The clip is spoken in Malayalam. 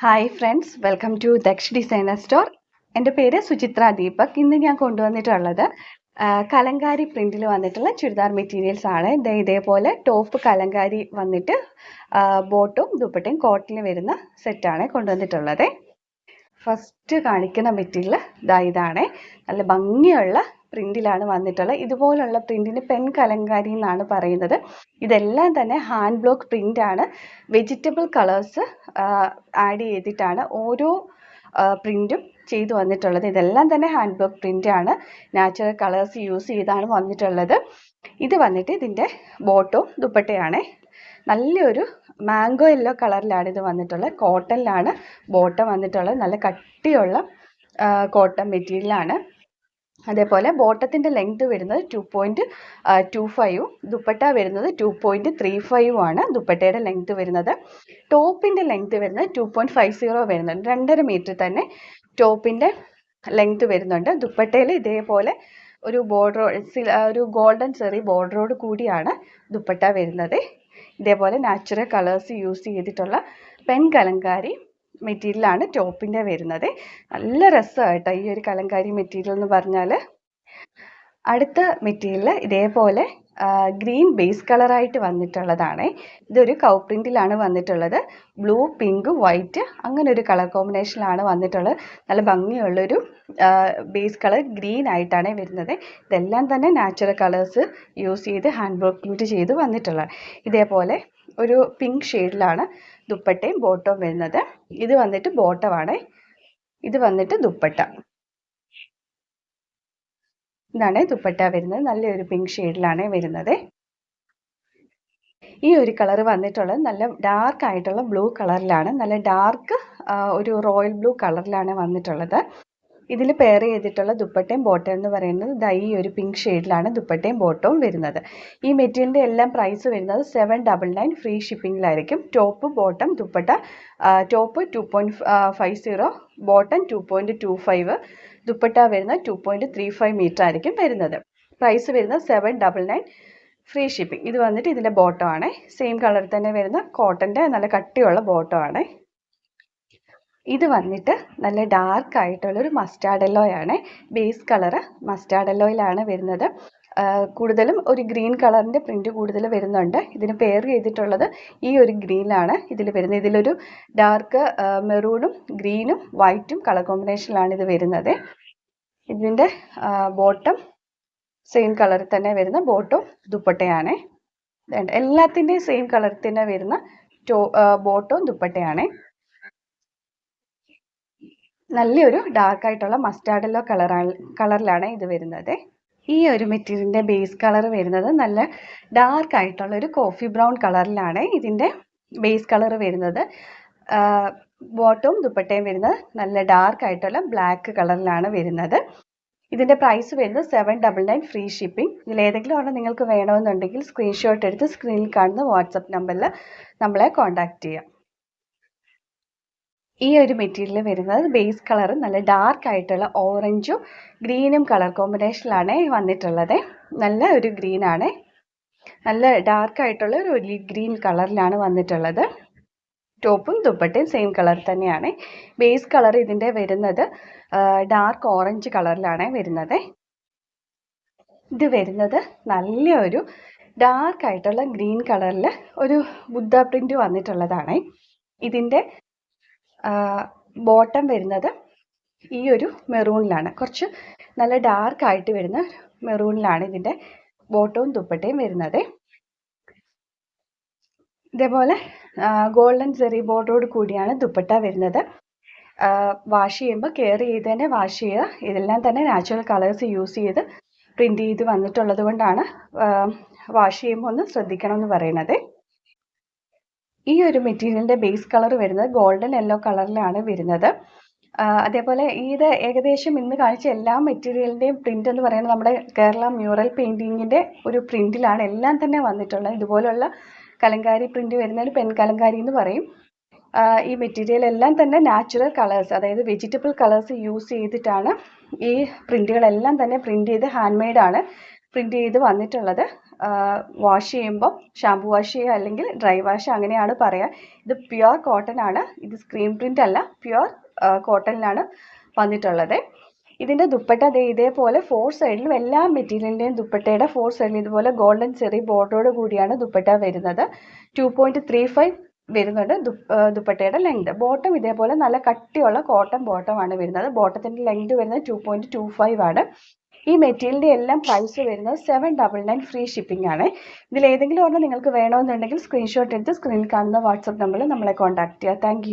Hi friends, welcome to Daksh designer store. എൻ്റെ പേര് സുചിത്ര ദീപക്. ഇന്ന് ഞാൻ കൊണ്ടുവന്നിട്ടുള്ളത് കലങ്കാരി പ്രിന്റിൽ വന്നിട്ടുള്ള ചുരിദാർ മെറ്റീരിയൽസ് ആണ്. ഇതേപോലെ ടോപ്പ് കലങ്കാരി വന്നിട്ട് ബോട്ടും ദുപ്പട്ടയും കോട്ടണിൽ വരുന്ന സെറ്റാണ് കൊണ്ടുവന്നിട്ടുള്ളത്. ഫസ്റ്റ് കാണിക്കുന്ന മെറ്റീരിയൽ ഇതാണ്. നല്ല ഭംഗിയുള്ള പ്രിന്റിലാണ് വന്നിട്ടുള്ളത്. ഇതുപോലുള്ള പ്രിന്റിന് പെൻ കലങ്കാരി എന്നാണ് പറയുന്നത്. ഇതെല്ലാം തന്നെ ഹാൻഡ് ബ്ലോക്ക് പ്രിന്റ് ആണ്. വെജിറ്റബിൾ കളേഴ്സ് ആഡ് ചെയ്തിട്ടാണ് ഓരോ പ്രിന്റും ചെയ്തു വന്നിട്ടുള്ളത്. ഇതെല്ലാം തന്നെ ഹാൻഡ് ബ്ലോക്ക് പ്രിന്റ് ആണ്. നാച്ചുറൽ കളേഴ്സ് യൂസ് ചെയ്താണ് വന്നിട്ടുള്ളത്. ഇത് വന്നിട്ട് ഇതിൻ്റെ ബോട്ടവും ദുപ്പട്ടയാണ്. നല്ലൊരു മാംഗോ യെല്ലോ കളറിലാണ് ഇത് വന്നിട്ടുള്ളത്. കോട്ടണിലാണ് ബോട്ടം വന്നിട്ടുള്ളത്. നല്ല കട്ടിയുള്ള കോട്ടൺ മെറ്റീരിയലാണ്. അതേപോലെ ബോട്ടത്തിൻ്റെ ലെങ്ത് വരുന്നത് 2.25 ദുപ്പട്ട വരുന്നത് 2.35 ആണ് ദുപ്പട്ടയുടെ ലെങ്ത് വരുന്നത്. ടോപ്പിൻ്റെ ലെങ്ത് വരുന്നത് 2.50 വരുന്നുണ്ട്. 2.5 മീറ്റർ തന്നെ ടോപ്പിൻ്റെ ലെങ്ത് വരുന്നുണ്ട്. ദുപ്പട്ടയിൽ ഇതേപോലെ ഒരു ബോർഡർ, ഒരു ഗോൾഡൻ ചെറി ബോർഡറോട് കൂടിയാണ് ദുപ്പട്ട വരുന്നത്. ഇതേപോലെ നാച്ചുറൽ കളേഴ്സ് യൂസ് ചെയ്തിട്ടുള്ള പെൻ കലങ്കാരി മെറ്റീരിയലാണ് ടോപ്പിൻ്റെ വരുന്നത്. നല്ല രസമായിട്ടോ ഈ ഒരു കലങ്കാരി മെറ്റീരിയൽ എന്ന് പറഞ്ഞാൽ. അടുത്ത മെറ്റീരിയൽ ഇതേപോലെ ഗ്രീൻ ബേസ് കളറായിട്ട് വന്നിട്ടുള്ളതാണ്. ഇതൊരു കൗ പ്രിന്റിലാണ് വന്നിട്ടുള്ളത്. ബ്ലൂ, പിങ്ക്, വൈറ്റ് അങ്ങനെ ഒരു കളർ കോമ്പിനേഷനിലാണ് വന്നിട്ടുള്ളത്. നല്ല ഭംഗിയുള്ളൊരു ബേസ് കളർ ഗ്രീൻ ആയിട്ടാണ് വരുന്നത്. ഇതെല്ലാം തന്നെ നാച്ചുറൽ കളേഴ്സ് യൂസ് ചെയ്ത് ഹാൻഡ് ബ്ലോക്ക് പ്രിന്റ് ചെയ്ത് വന്നിട്ടുള്ളത്. ഇതേപോലെ ഒരു പിങ്ക് ഷെയ്ഡിലാണ് ദുപ്പട്ടയും ബോട്ടവും വരുന്നത്. ഇത് വന്നിട്ട് ബോട്ടമാണ്, ഇത് വന്നിട്ട് ദുപ്പട്ട. ഇതാണ് ദുപ്പട്ട വരുന്നത്. നല്ലൊരു പിങ്ക് ഷെയ്ഡിലാണ് വരുന്നത്. ഈ ഒരു കളർ വന്നിട്ടുള്ളത് നല്ല ഡാർക്ക് ആയിട്ടുള്ള ബ്ലൂ കളറിലാണ്. നല്ല ഡാർക്ക് ഒരു റോയൽ ബ്ലൂ കളറിലാണ് വന്നിട്ടുള്ളത്. ഇതിൽ പെയർ ചെയ്തിട്ടുള്ള ദുപ്പട്ടയും ബോട്ടം എന്ന് പറയുന്നത് ഈ ഒരു പിങ്ക് ഷെയ്ഡിലാണ് ദുപ്പട്ടയും ബോട്ടവും വരുന്നത്. ഈ മെറ്റീരിയലിൻ്റെ എല്ലാം പ്രൈസ് വരുന്നത് 799 ഫ്രീ ഷിപ്പിങ്ങിലായിരിക്കും. Top, bottom, dupatta. Top 2.50, bottom 2.25, dupatta വരുന്നത് 2.35 മീറ്റർ ആയിരിക്കും വരുന്നത്. പ്രൈസ് വരുന്നത് 799 ഫ്രീ ഷിപ്പിംഗ്. ഇത് വന്നിട്ട് ഇതിൻ്റെ ബോട്ടം ആണ്. സെയിം കളറിൽ തന്നെ വരുന്ന കോട്ടൻ്റെ നല്ല കട്ടിയുള്ള ബോട്ടം ആണ്. ഇത് വന്നിട്ട് നല്ല ഡാർക്ക് ആയിട്ടുള്ളൊരു മസ്റ്റാർഡ് യെല്ലോ ആണ്. ബേസ് കളറ് മസ്റ്റാർഡ് യെല്ലോയിലാണ് വരുന്നത്. കൂടുതലും ഒരു ഗ്രീൻ കളറിൻ്റെ പ്രിന്റ് കൂടുതൽ വരുന്നുണ്ട്. ഇതിന് പെയർ ചെയ്തിട്ടുള്ളത് ഈ ഒരു ഗ്രീനിലാണ് ഇതിൽ വരുന്നത്. ഇതിലൊരു ഡാർക്ക് മെറൂണും ഗ്രീനും വൈറ്റും കളർ കോമ്പിനേഷനിലാണ് ഇത് വരുന്നത്. ഇതിൻ്റെ ബോട്ടം സെയിം കളറിൽ തന്നെ വരുന്ന ബോട്ടവും ദുപ്പട്ടയാണ്. എല്ലാത്തിൻ്റെയും സെയിം കളറിൽ തന്നെ വരുന്ന ബോട്ടവും ദുപ്പട്ടയാണ്. നല്ലൊരു ഡാർക്ക് ആയിട്ടുള്ള മസ്റ്റാർഡ് യെല്ലോ കളറിലാണ് ഇത് വരുന്നത്. ഈ ഒരു മെറ്റീരിയലിൻ്റെ ബേസ് കളർ വരുന്നത് നല്ല ഡാർക്ക് ആയിട്ടുള്ള ഒരു കോഫി ബ്രൗൺ കളറിലാണ് ഇതിൻ്റെ ബേസ് കളർ വരുന്നത്. ബോട്ടവും ദുപ്പട്ടയും വരുന്നത് നല്ല ഡാർക്ക് ആയിട്ടുള്ള ബ്ലാക്ക് കളറിലാണ് വരുന്നത്. ഇതിൻ്റെ പ്രൈസ് വരുന്നത് 799 ഫ്രീ ഷിപ്പിംഗ്. ഇതിലേതെങ്കിലും ഒരെണ്ണം നിങ്ങൾക്ക് വേണമെന്നുണ്ടെങ്കിൽ സ്ക്രീൻഷോട്ട് എടുത്ത് സ്ക്രീനിൽ കാണുന്ന വാട്സപ്പ് നമ്പറിൽ നമ്മളെ കോൺടാക്റ്റ് ചെയ്യാം. ഈ ഒരു മെറ്റീരിയൽ വരുന്നത് ബേസ് കളർ നല്ല ഡാർക്ക് ആയിട്ടുള്ള ഓറഞ്ചും ഗ്രീനും കളർ കോമ്പിനേഷനിലാണ് വന്നിട്ടുള്ളത്. നല്ല ഒരു ഗ്രീൻ ആണ്. നല്ല ഡാർക്ക് ആയിട്ടുള്ള ഒരു ഒലിവ് ഗ്രീൻ കളറിലാണ് വന്നിട്ടുള്ളത്. ടോപ്പും ദുപ്പട്ടയും സെയിം കളർ തന്നെയാണ്. ബേസ് കളർ ഇതിൻ്റെ വരുന്നത് ഡാർക്ക് ഓറഞ്ച് കളറിലാണ് വരുന്നത്. ഇത് വരുന്നത് നല്ലൊരു ഡാർക്ക് ആയിട്ടുള്ള ഗ്രീൻ കളറിൽ ഒരു ബുദ്ധ പ്രിന്റ് വന്നിട്ടുള്ളതാണ്. ഇതിൻ്റെ ബോട്ടം വരുന്നത് ഈ ഒരു മെറൂണിലാണ്. കുറച്ച് നല്ല ഡാർക്ക് ആയിട്ട് വരുന്ന മെറൂണിലാണ് ഇതിൻ്റെ ബോട്ടവും ദുപ്പട്ടയും വരുന്നത്. ഇതേപോലെ ഗോൾഡൻ ചെറി ബോർഡറോട് കൂടിയാണ് ദുപ്പട്ട വരുന്നത്. വാഷ് ചെയ്യുമ്പോൾ കെയർ ചെയ്ത് തന്നെ വാഷ് ചെയ്യുക. ഇതെല്ലാം തന്നെ നാച്ചുറൽ കളേഴ്സ് യൂസ് ചെയ്ത് പ്രിന്റ് ചെയ്ത് വന്നിട്ടുള്ളത് കൊണ്ടാണ് വാഷ് ചെയ്യുമ്പോൾ ഒന്ന് ശ്രദ്ധിക്കണം എന്ന് പറയുന്നത്. ഈ ഒരു മെറ്റീരിയലിൻ്റെ ബേസ് കളർ വരുന്നത് ഗോൾഡൻ യെല്ലോ കളറിലാണ് വരുന്നത്. അതേപോലെ ഇത് ഏകദേശം ഇന്ന് കാണിച്ച എല്ലാ മെറ്റീരിയലിൻ്റെയും പ്രിന്റ് എന്ന് പറയുന്നത് നമ്മുടെ കേരള മ്യൂറൽ പെയിൻറ്റിങ്ങിൻ്റെ ഒരു പ്രിന്റിലാണ് എല്ലാം തന്നെ വന്നിട്ടുള്ളത്. ഇതുപോലുള്ള കലങ്കാരി പ്രിന്റ് വരുന്നതിന് പെൻ കലങ്കാരി എന്ന് പറയും. ഈ മെറ്റീരിയൽ എല്ലാം തന്നെ നാച്ചുറൽ കളേഴ്സ്, അതായത് വെജിറ്റബിൾ കളേഴ്സ് യൂസ് ചെയ്തിട്ടാണ് ഈ പ്രിന്റുകളെല്ലാം തന്നെ പ്രിന്റ് ചെയ്ത് ഹാൻഡ് മെയ്ഡാണ് പ്രിന്റ് ചെയ്ത് വന്നിട്ടുള്ളത്. വാഷ് ചെയ്യുമ്പോൾ ഷാംപൂ വാഷ് ചെയ്യുക അല്ലെങ്കിൽ ഡ്രൈ വാഷ് അങ്ങനെയാണ് പറയുക. ഇത് പ്യുവർ കോട്ടൺ ആണ്. ഇത് സ്ക്രീൻ പ്രിന്റ് അല്ല, പ്യുവർ കോട്ടണിലാണ് വന്നിട്ടുള്ളത്. ഇതിൻ്റെ ദുപ്പട്ട ഇതേപോലെ 4 സൈഡിലും എല്ലാ മെറ്റീരിയലിൻ്റെയും ദുപ്പട്ടയുടെ 4 സൈഡിലും ഇതുപോലെ ഗോൾഡൻ ചെറി ബോർഡറോട് കൂടിയാണ് ദുപ്പട്ട വരുന്നത്. 2.35 വരുന്നുണ്ട് ദുപ്പട്ടയുടെ ലെങ്ത്. ബോട്ടം ഇതേപോലെ നല്ല കട്ടിയുള്ള കോട്ടൺ ബോട്ടമാണ് വരുന്നത്. ബോട്ടത്തിൻ്റെ ലെങ്ത് വരുന്നത് 2.25 ആണ്. ഈ മെറ്റീരിയലിൻ്റെ എല്ലാം പ്രൈസ് വരുന്നത് 799 ഫ്രീ ഷിപ്പിംഗ് ആണ്. ഇതിൽ ഏതെങ്കിലും ഒരെണ്ണം നിങ്ങൾക്ക് വേണമെന്നുണ്ടെങ്കിൽ സ്ക്രീൻഷോട്ട് എടുത്ത് സ്ക്രീനിൽ കാണുന്ന വാട്സപ്പ് നമ്പറിൽ നമ്മളെ കോൺടാക്ട് ചെയ്യുക. താങ്ക്